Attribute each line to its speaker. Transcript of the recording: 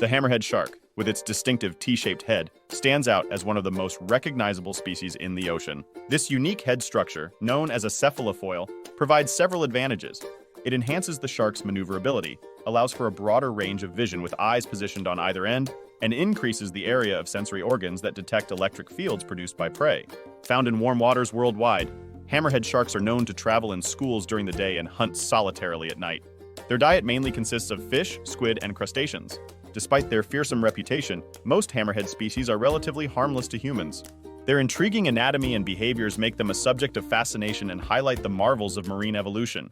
Speaker 1: The hammerhead shark, with its distinctive T-shaped head, stands out as one of the most recognizable species in the ocean. This unique head structure, known as a cephalofoil, provides several advantages. It enhances the shark's maneuverability, allows for a broader range of vision with eyes positioned on either end, and increases the area of sensory organs that detect electric fields produced by prey. Found in warm waters worldwide, hammerhead sharks are known to travel in schools during the day and hunt solitarily at night. Their diet mainly consists of fish, squid, and crustaceans. Despite their fearsome reputation, most hammerhead species are relatively harmless to humans. Their intriguing anatomy and behaviors make them a subject of fascination and highlight the marvels of marine evolution.